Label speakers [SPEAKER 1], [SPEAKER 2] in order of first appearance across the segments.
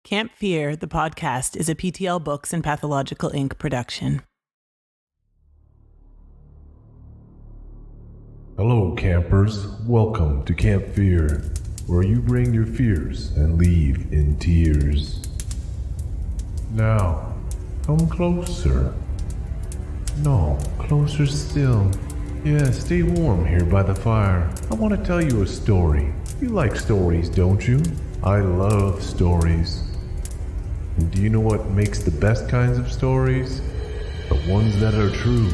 [SPEAKER 1] Camp Fear, the podcast, is a PTL Books and Pathological Inc. production.
[SPEAKER 2] Hello, campers. Welcome to Camp Fear, where you bring your fears and leave in tears. Now, come closer. No, closer still. Yeah, stay warm here by the fire. I want to tell you a story. You like stories, don't you? I love stories. And do you know what makes the best kinds of stories? The ones that are true.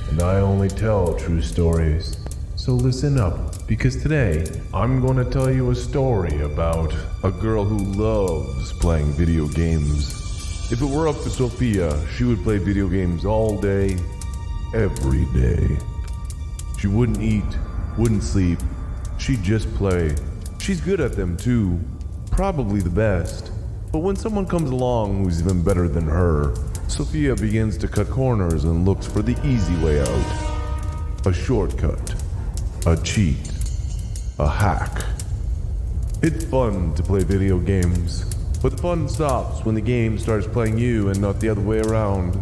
[SPEAKER 2] And I only tell true stories. So listen up, because today I'm going to tell you a story about a girl who loves playing video games. If it were up to Sofia, she would play video games all day, every day. She wouldn't eat, wouldn't sleep, she'd just play. She's good at them too, probably the best. But when someone comes along who's even better than her, Sofia begins to cut corners and looks for the easy way out. A shortcut, a cheat, a hack. It's fun to play video games, but the fun stops when the game starts playing you and not the other way around.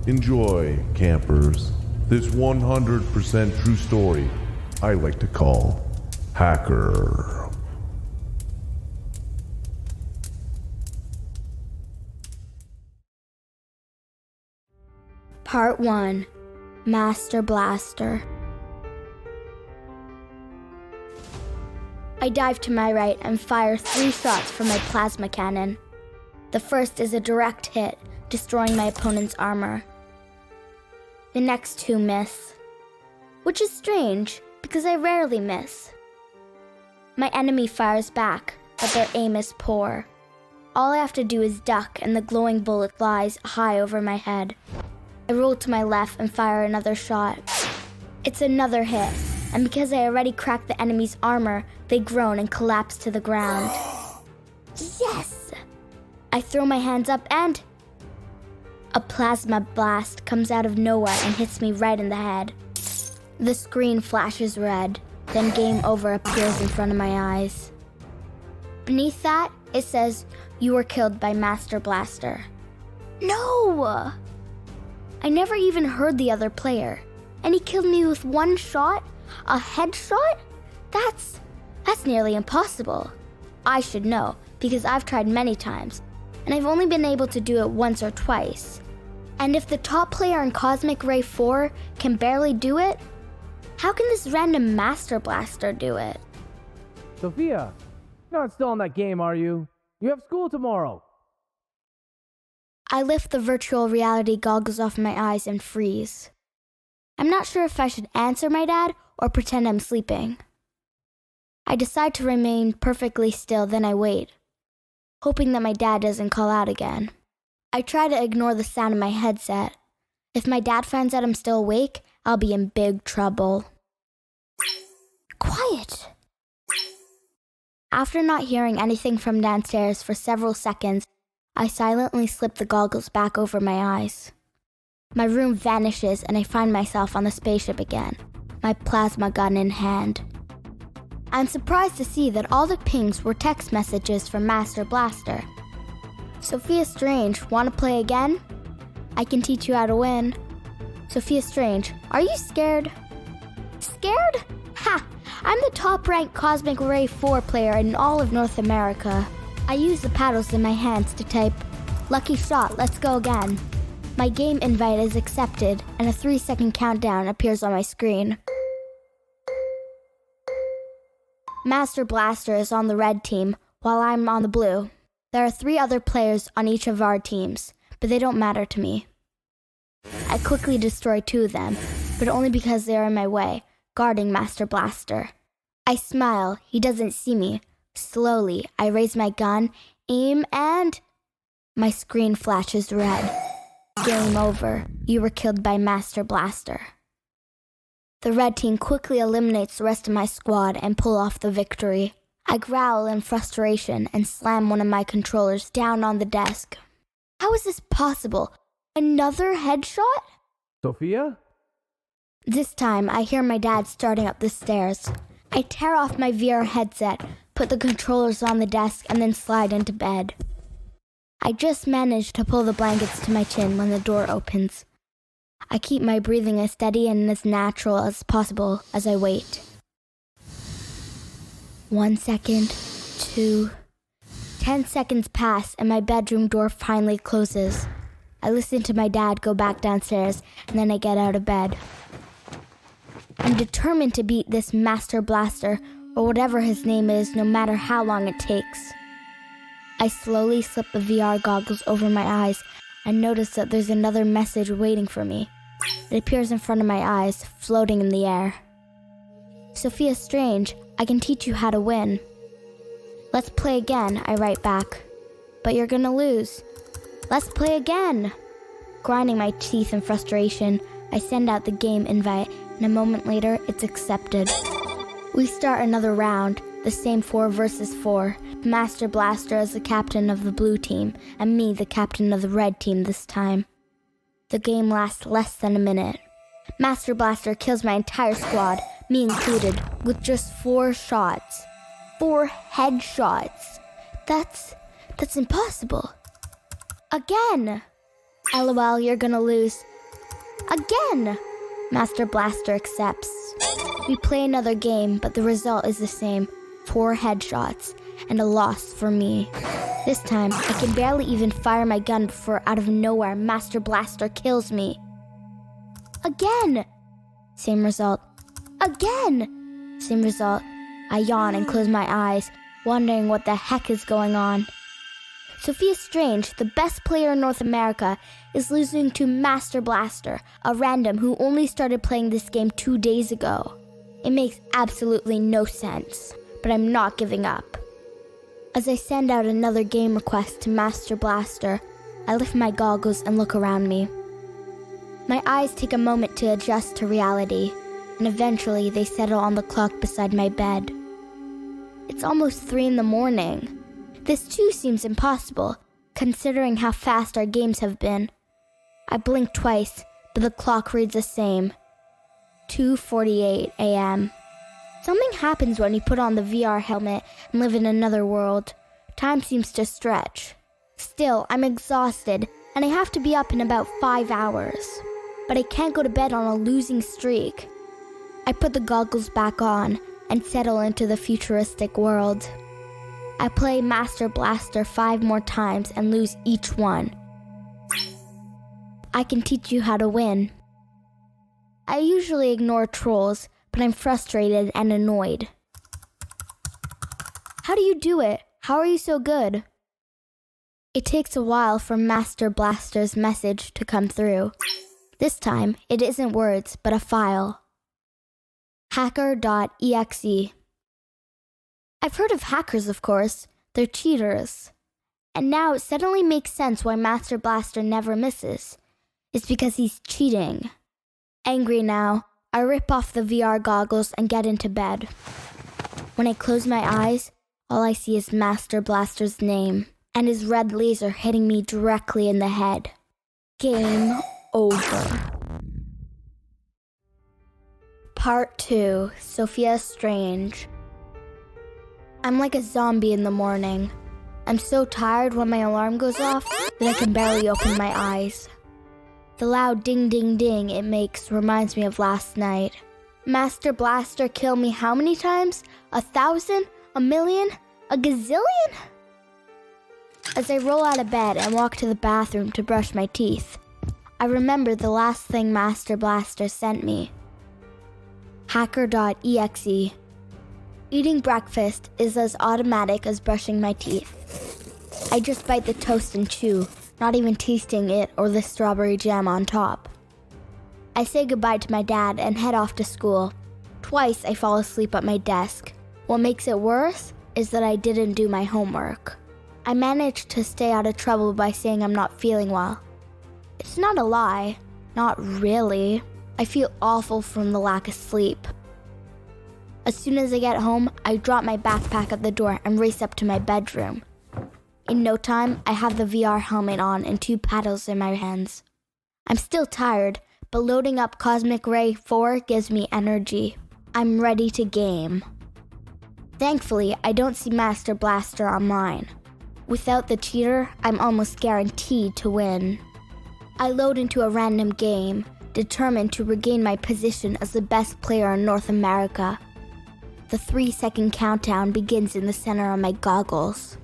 [SPEAKER 2] Enjoy, campers, this 100% true story I like to call Hacker.
[SPEAKER 3] Part 1. Master Blaster. I dive to my right and fire 3 shots from my plasma cannon. The first is a direct hit, destroying my opponent's armor. The next 2 miss, which is strange because I rarely miss. My enemy fires back, but their aim is poor. All I have to do is duck and the glowing bullet flies high over my head. I roll to my left and fire another shot. It's another hit, and because I already cracked the enemy's armor, they groan and collapse to the ground. Yes! I throw my hands up and a plasma blast comes out of nowhere and hits me right in the head. The screen flashes red, then Game Over appears in front of my eyes. Beneath that, it says, "You were killed by Master Blaster." No! I never even heard the other player, and he killed me with 1 shot? A headshot? That's nearly impossible. I should know, because I've tried many times, and I've only been able to do it once or twice. And if the top player in Cosmic Ray 4 can barely do it, how can this random Master Blaster do it?
[SPEAKER 4] Sofia, you're not still on that game, are you? You have school tomorrow.
[SPEAKER 3] I lift the virtual reality goggles off my eyes and freeze. I'm not sure if I should answer my dad or pretend I'm sleeping. I decide to remain perfectly still, then I wait, hoping that my dad doesn't call out again. I try to ignore the sound of my headset. If my dad finds out I'm still awake, I'll be in big trouble. Quiet! After not hearing anything from downstairs for several seconds, I silently slip the goggles back over my eyes. My room vanishes and I find myself on the spaceship again, my plasma gun in hand. I'm surprised to see that all the pings were text messages from Master Blaster. Sophia Strange, want to play again? I can teach you how to win. Sophia Strange, are you scared? Scared? Ha! I'm the top-ranked Cosmic Ray 4 player in all of North America. I use the paddles in my hands to type, "Lucky shot, let's go again." My game invite is accepted, and a 3-second countdown appears on my screen. Master Blaster is on the red team, while I'm on the blue. There are 3 other players on each of our teams, but they don't matter to me. I quickly destroy 2 of them, but only because they are in my way, guarding Master Blaster. I smile, he doesn't see me. Slowly, I raise my gun, aim, and my screen flashes red. Game over. You were killed by Master Blaster. The red team quickly eliminates the rest of my squad and pull off the victory. I growl in frustration and slam one of my controllers down on the desk. How is this possible? Another headshot?
[SPEAKER 4] Sofia?
[SPEAKER 3] This time, I hear my dad starting up the stairs. I tear off my VR headset, put the controllers on the desk, and then slide into bed. I just managed to pull the blankets to my chin when the door opens. I keep my breathing as steady and as natural as possible as I wait. 1 second, 2, 10 seconds pass and my bedroom door finally closes. I listen to my dad go back downstairs and then I get out of bed. I'm determined to beat this Master Blaster or whatever his name is, no matter how long it takes. I slowly slip the VR goggles over my eyes and notice that there's another message waiting for me. It appears in front of my eyes, floating in the air. Sofia Strange, I can teach you how to win. Let's play again, I write back. But you're gonna lose. Let's play again. Grinding my teeth in frustration, I send out the game invite, and a moment later, it's accepted. We start another round, the same 4 versus 4. Master Blaster as the captain of the blue team, and me the captain of the red team this time. The game lasts less than a minute. Master Blaster kills my entire squad, me included, with just 4 shots. 4 headshots. That's impossible. Again! LOL, you're gonna lose. Again! Master Blaster accepts. We play another game, but the result is the same. 4 headshots, and a loss for me. This time, I can barely even fire my gun before out of nowhere, Master Blaster kills me. Again! Same result. Again! Same result. I yawn and close my eyes, wondering what the heck is going on. Sofia Strange, the best player in North America, is losing to Master Blaster, a random who only started playing this game 2 days ago. It makes absolutely no sense, but I'm not giving up. As I send out another game request to Master Blaster, I lift my goggles and look around me. My eyes take a moment to adjust to reality, and eventually they settle on the clock beside my bed. It's almost 3 in the morning. This too seems impossible, considering how fast our games have been. I blink twice, but the clock reads the same. 2:48 a.m. Something happens when you put on the VR helmet and live in another world. Time seems to stretch. Still, I'm exhausted, and I have to be up in about 5 hours. But I can't go to bed on a losing streak. I put the goggles back on and settle into the futuristic world. I play Master Blaster 5 more times and lose each one. I can teach you how to win. I usually ignore trolls, but I'm frustrated and annoyed. How do you do it? How are you so good? It takes a while for Master Blaster's message to come through. This time, it isn't words, but a file. Hacker.exe. I've heard of hackers, of course. They're cheaters. And now it suddenly makes sense why Master Blaster never misses. It's because he's cheating. Angry now, I rip off the VR goggles and get into bed. When I close my eyes, all I see is Master Blaster's name and his red laser hitting me directly in the head. Game over. Part 2, Sofia Strange. I'm like a zombie in the morning. I'm so tired when my alarm goes off that I can barely open my eyes. The loud ding ding ding it makes reminds me of last night. Master Blaster killed me how many times? 1,000? 1,000,000? A gazillion? As I roll out of bed and walk to the bathroom to brush my teeth, I remember the last thing Master Blaster sent me. Hacker.exe. Eating breakfast is as automatic as brushing my teeth. I just bite the toast and chew, not even tasting it or the strawberry jam on top. I say goodbye to my dad and head off to school. Twice I fall asleep at my desk. What makes it worse is that I didn't do my homework. I managed to stay out of trouble by saying I'm not feeling well. It's not a lie. Not really. I feel awful from the lack of sleep. As soon as I get home, I drop my backpack at the door and race up to my bedroom. In no time, I have the VR helmet on and 2 paddles in my hands. I'm still tired, but loading up Cosmic Ray 4 gives me energy. I'm ready to game. Thankfully, I don't see Master Blaster online. Without the cheater, I'm almost guaranteed to win. I load into a random game, determined to regain my position as the best player in North America. The 3-second countdown begins in the center of my goggles.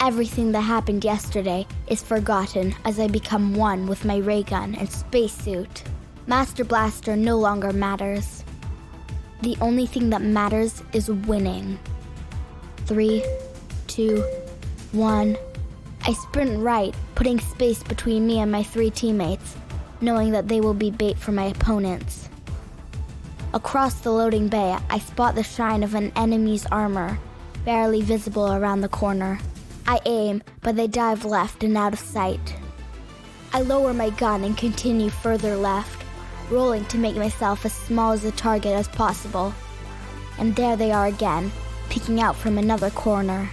[SPEAKER 3] Everything that happened yesterday is forgotten as I become one with my ray gun and spacesuit. Master Blaster no longer matters. The only thing that matters is winning. 3, 2, 1. I sprint right, putting space between me and my 3 teammates, knowing that they will be bait for my opponents. Across the loading bay, I spot the shine of an enemy's armor, barely visible around the corner. I aim, but they dive left and out of sight. I lower my gun and continue further left, rolling to make myself as small as a target as possible. And there they are again, peeking out from another corner.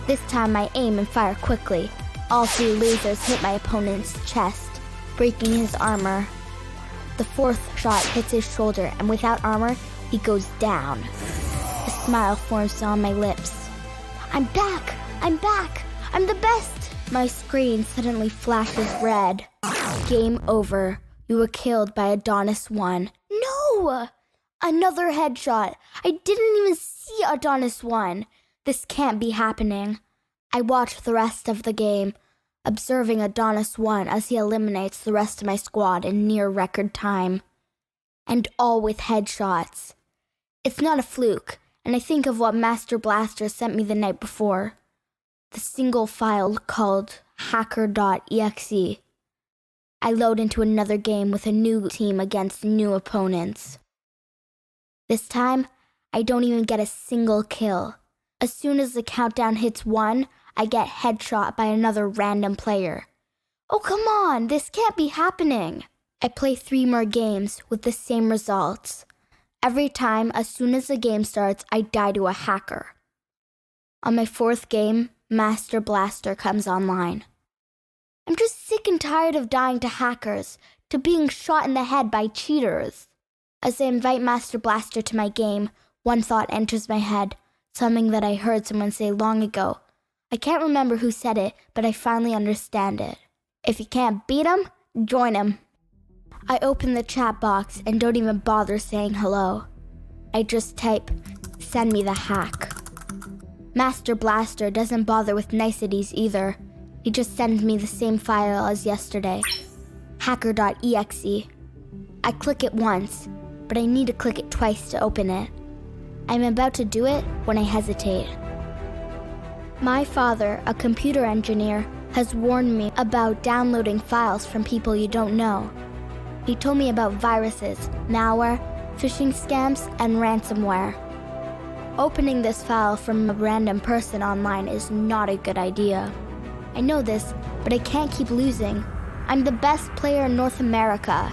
[SPEAKER 3] This time I aim and fire quickly. All 3 lasers hit my opponent's chest, breaking his armor. The 4th shot hits his shoulder, and without armor, he goes down. A smile forms on my lips. I'm back! I'm back! I'm the best! My screen suddenly flashes red. Game over. You were killed by Adonis 1. No! Another headshot. I didn't even see Adonis 1. This can't be happening. I watch the rest of the game, observing Adonis 1 as he eliminates the rest of my squad in near record time. And all with headshots. It's not a fluke, and I think of what Master Blaster sent me the night before. The single file called hacker.exe. I load into another game with a new team against new opponents. This time, I don't even get a single kill. As soon as the countdown hits 1, I get headshot by another random player. Oh, come on, this can't be happening. I play 3 more games with the same results. Every time, as soon as the game starts, I die to a hacker. On my 4th game, Master Blaster comes online. I'm just sick and tired of dying to hackers, to being shot in the head by cheaters. As I invite Master Blaster to my game, one thought enters my head, something that I heard someone say long ago. I can't remember who said it, but I finally understand it. If you can't beat him, join him. I open the chat box and don't even bother saying hello. I just type, send me the hack. Master Blaster doesn't bother with niceties either. He just sends me the same file as yesterday, hacker.exe. I click it once, but I need to click it twice to open it. I'm about to do it when I hesitate. My father, a computer engineer, has warned me about downloading files from people you don't know. He told me about viruses, malware, phishing scams, and ransomware. Opening this file from a random person online is not a good idea. I know this, but I can't keep losing. I'm the best player in North America.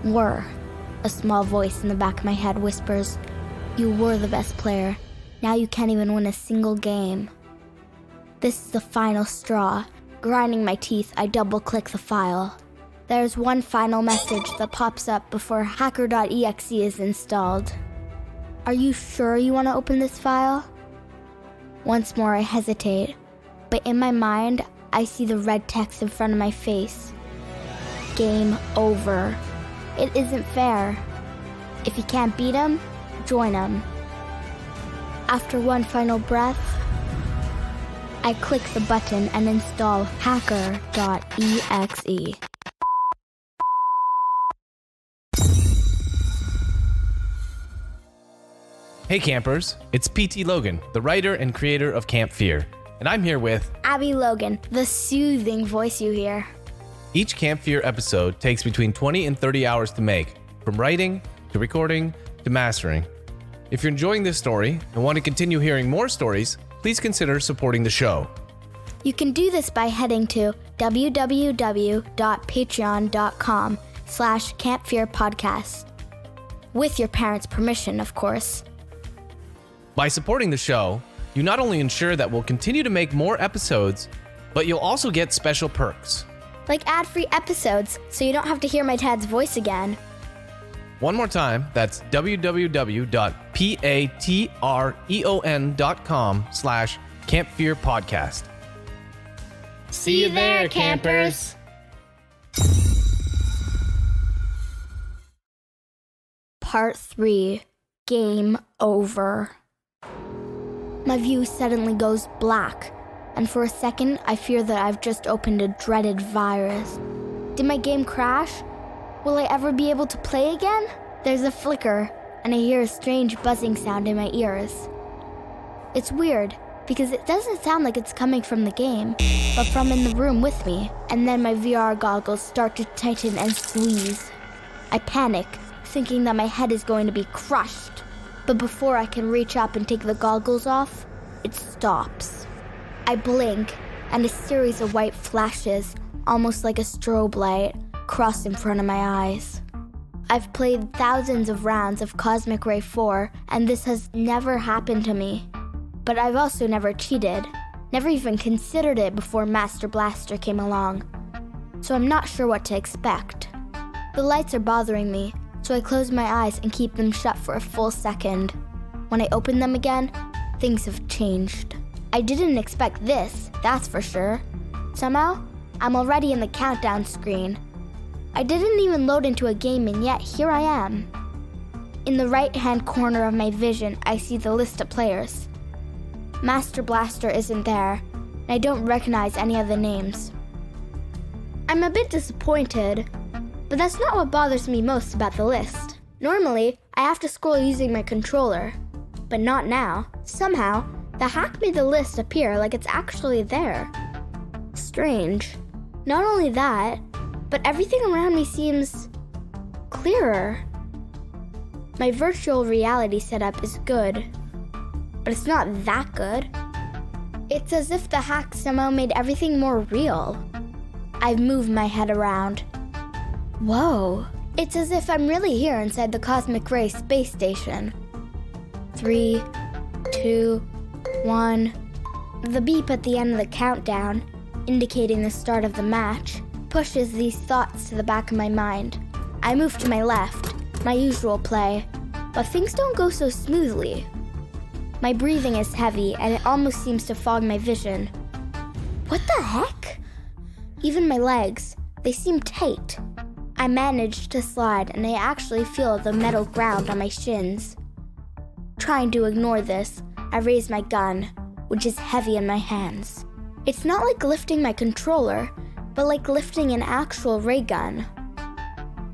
[SPEAKER 3] Were. A small voice in the back of my head whispers, you were the best player. Now you can't even win a single game. This is the final straw. Grinding my teeth, I double-click the file. There's one final message that pops up before hacker.exe is installed. Are you sure you want to open this file? Once more I hesitate, but in my mind, I see the red text in front of my face. Game over. It isn't fair. If you can't beat him, join him. After one final breath, I click the button and install hacker.exe.
[SPEAKER 5] Hey campers, it's PT Logan, the writer and creator of Camp Fear, and I'm here with
[SPEAKER 3] Abby Logan, the soothing voice you hear.
[SPEAKER 5] Each Camp Fear episode takes between 20 and 30 hours to make, from writing, to recording, to mastering. If you're enjoying this story and want to continue hearing more stories, please consider supporting the show.
[SPEAKER 3] You can do this by heading to www.patreon.com/campfearpodcast. With your parents' permission, of course.
[SPEAKER 5] By supporting the show, you not only ensure that we'll continue to make more episodes, but you'll also get special perks.
[SPEAKER 3] Like ad-free episodes, so you don't have to hear my dad's voice again.
[SPEAKER 5] One more time, that's www.patreon.com/campfearpodcast.
[SPEAKER 6] See you there, campers!
[SPEAKER 3] Part 3. Game over. My view suddenly goes black, and for a second I fear that I've just opened a dreaded virus. Did my game crash? Will I ever be able to play again? There's a flicker, and I hear a strange buzzing sound in my ears. It's weird, because it doesn't sound like it's coming from the game, but from in the room with me, and then my VR goggles start to tighten and squeeze. I panic, thinking that my head is going to be crushed, but before I can reach up and take the goggles off, it stops. I blink, and a series of white flashes, almost like a strobe light, cross in front of my eyes. I've played thousands of rounds of Cosmic Ray 4, and this has never happened to me. But I've also never cheated, never even considered it before Master Blaster came along. So I'm not sure what to expect. The lights are bothering me, so I close my eyes and keep them shut for a full second. When I open them again, things have changed. I didn't expect this, that's for sure. Somehow, I'm already in the countdown screen. I didn't even load into a game, and yet here I am. In the right-hand corner of my vision, I see the list of players. Master Blaster isn't there, and I don't recognize any of the names. I'm a bit disappointed, but that's not what bothers me most about the list. Normally, I have to scroll using my controller, but not now. Somehow, the hack made the list appear like it's actually there. Strange. Not only that, but everything around me seems clearer. My virtual reality setup is good, but it's not that good. It's as if the hack somehow made everything more real. I've moved my head around. Whoa. It's as if I'm really here inside the Cosmic Ray space station. 3, 2, 1. The beep at the end of the countdown, indicating the start of the match, pushes these thoughts to the back of my mind. I move to my left, my usual play, but things don't go so smoothly. My breathing is heavy, and it almost seems to fog my vision. What the heck? Even my legs, they seem tight. I manage to slide, and I actually feel the metal ground on my shins. Trying to ignore this, I raise my gun, which is heavy in my hands. It's not like lifting my controller, but like lifting an actual ray gun.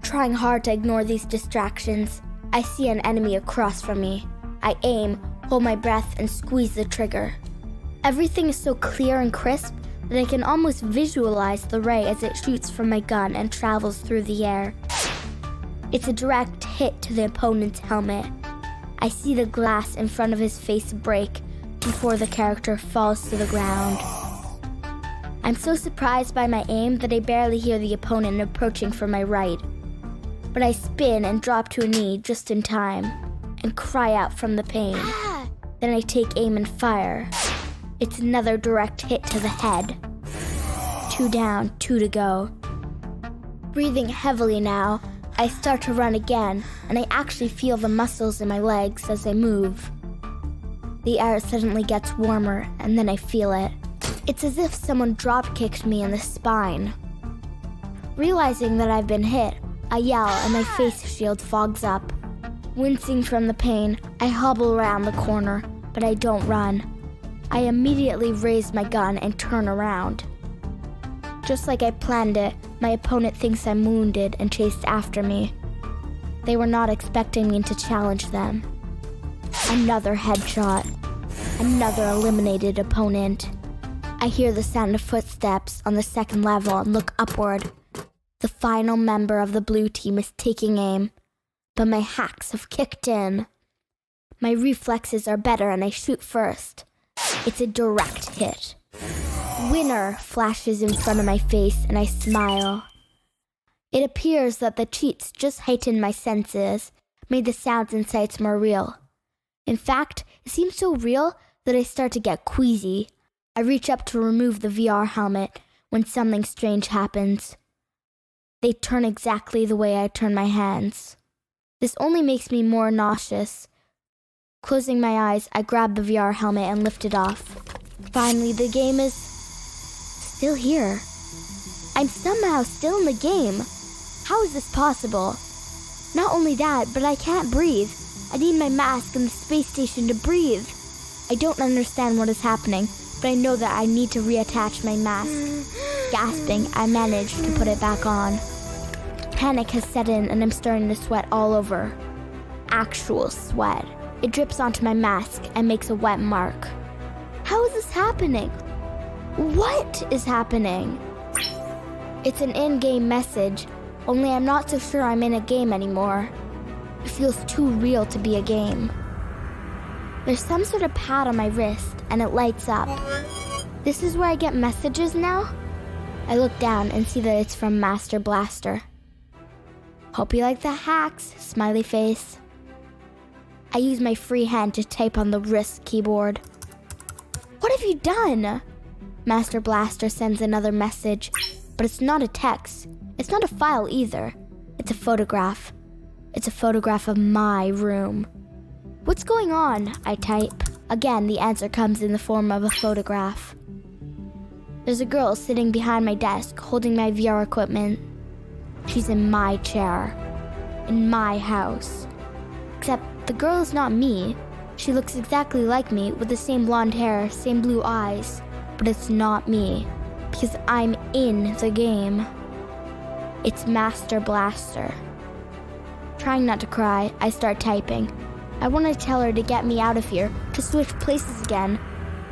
[SPEAKER 3] Trying hard to ignore these distractions, I see an enemy across from me. I aim, hold my breath, and squeeze the trigger. Everything is so clear and crisp that I can almost visualize the ray as it shoots from my gun and travels through the air. It's a direct hit to the opponent's helmet. I see the glass in front of his face break before the character falls to the ground. I'm so surprised by my aim that I barely hear the opponent approaching from my right. But I spin and drop to a knee just in time and cry out from the pain. Then I take aim and fire. It's another direct hit to the head. 2 down, 2 to go. Breathing heavily now, I start to run again, and I actually feel the muscles in my legs as I move. The air suddenly gets warmer, and then I feel it. It's as if someone drop-kicked me in the spine. Realizing that I've been hit, I yell and my face shield fogs up. Wincing from the pain, I hobble around the corner, but I don't run. I immediately raise my gun and turn around. Just like I planned it, my opponent thinks I'm wounded and chased after me. They were not expecting me to challenge them. Another headshot. Another eliminated opponent. I hear the sound of footsteps on the second level and look upward. The final member of the blue team is taking aim, but my hacks have kicked in. My reflexes are better and I shoot first. It's a direct hit. Winner flashes in front of my face and I smile. It appears that the cheats just heightened my senses, made the sounds and sights more real. In fact, it seems so real that I start to get queasy. I reach up to remove the VR helmet when something strange happens. They turn exactly the way I turn my hands. This only makes me more nauseous. Closing my eyes, I grab the VR helmet and lift it off. Finally, the game is still here. I'm somehow still in the game. How is this possible? Not only that, but I can't breathe. I need my mask and the space station to breathe. I don't understand what is happening, but I know that I need to reattach my mask. Gasping, I managed to put it back on. Panic has set in and I'm starting to sweat all over. Actual sweat. It drips onto my mask and makes a wet mark. How is this happening? What is happening? It's an in-game message, only I'm not so sure I'm in a game anymore. It feels too real to be a game. There's some sort of pad on my wrist and it lights up. This is where I get messages now? I look down and see that it's from Master Blaster. Hope you like the hacks, smiley face. I use my free hand to type on the wrist keyboard. What have you done? Master Blaster sends another message, but it's not a text. It's not a file either. It's a photograph. It's a photograph of my room. What's going on? I type. Again, the answer comes in the form of a photograph. There's a girl sitting behind my desk holding my VR equipment. She's in my chair. In my house. Except the girl is not me. She looks exactly like me with the same blonde hair, same blue eyes. But it's not me. Because I'm in the game. It's Master Blaster. Trying not to cry, I start typing. I want to tell her to get me out of here, to switch places again.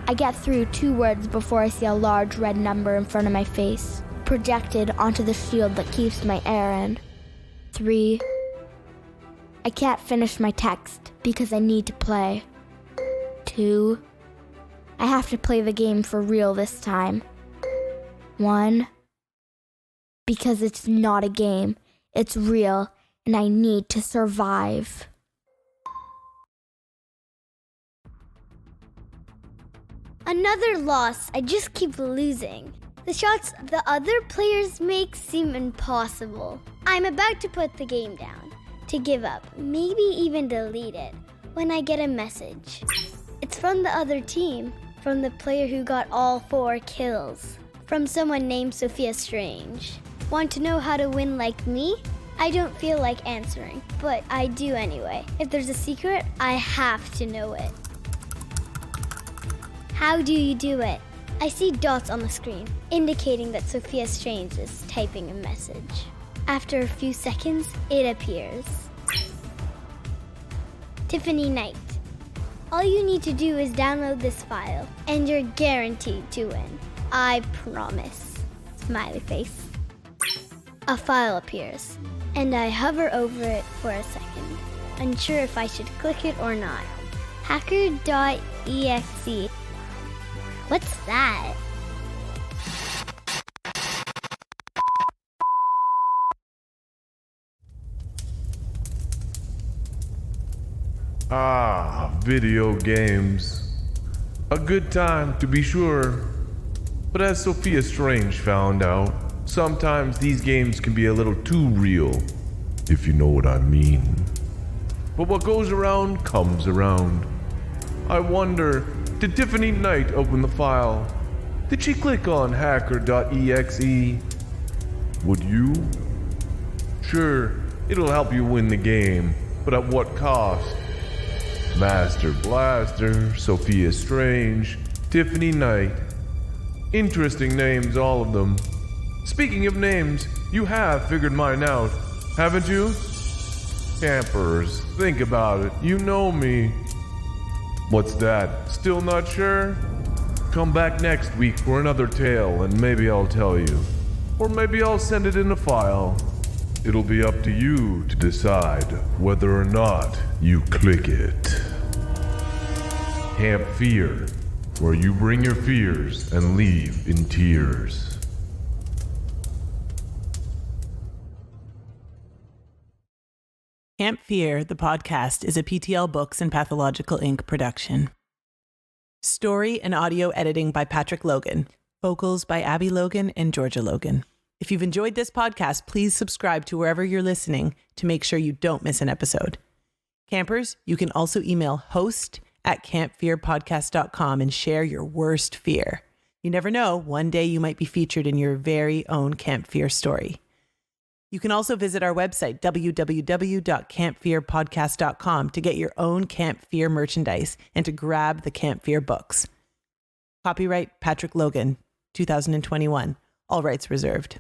[SPEAKER 3] I get through 2 words before I see a large red number in front of my face, projected onto the shield that keeps my air in. 3. I can't finish my text because I need to play. 2. I have to play the game for real this time. 1. Because it's not a game, it's real, and I need to survive.
[SPEAKER 6] Another loss. I just keep losing. The shots the other players make seem impossible. I'm about to put the game down, to give up, maybe even delete it, when I get a message. It's from the other team, from the player who got all 4 kills, from someone named Sofia Strange. Want to know how to win like me? I don't feel like answering, but I do anyway. If there's a secret, I have to know it. How do you do it? I see dots on the screen, indicating that Sofia Strange is typing a message. After a few seconds, it appears. Tiffany Knight. All you need to do is download this file, and you're guaranteed to win. I promise. Smiley face. A file appears, and I hover over it for a second, unsure if I should click it or not. Hacker.exe. What's that?
[SPEAKER 2] Video games. A good time, to be sure. But as Sofia Strange found out, sometimes these games can be a little too real, if you know what I mean. But what goes around comes around. I wonder, did Tiffany Knight open the file? Did she click on hacker.exe? Would you? Sure, it'll help you win the game, but at what cost? Master Blaster, Sofia Strange, Tiffany Knight. Interesting names, all of them. Speaking of names, you have figured mine out, haven't you? Campers, think about it. You know me. What's that? Still not sure? Come back next week for another tale and maybe I'll tell you. Or maybe I'll send it in a file. It'll be up to you to decide whether or not you click it. Camp Fear, where you bring your fears and leave in tears.
[SPEAKER 1] Camp Fear, the podcast, is a PTL Books and Pathological Inc. production. Story and audio editing by Patrick Logan. Vocals by Abby Logan and Georgia Logan. If you've enjoyed this podcast, please subscribe to wherever you're listening to make sure you don't miss an episode. Campers, you can also email host@campfearpodcast.com and share your worst fear. You never know, one day you might be featured in your very own Camp Fear story. You can also visit our website, www.campfearpodcast.com, to get your own Camp Fear merchandise and to grab the Camp Fear books. Copyright Patrick Logan, 2021. All rights reserved.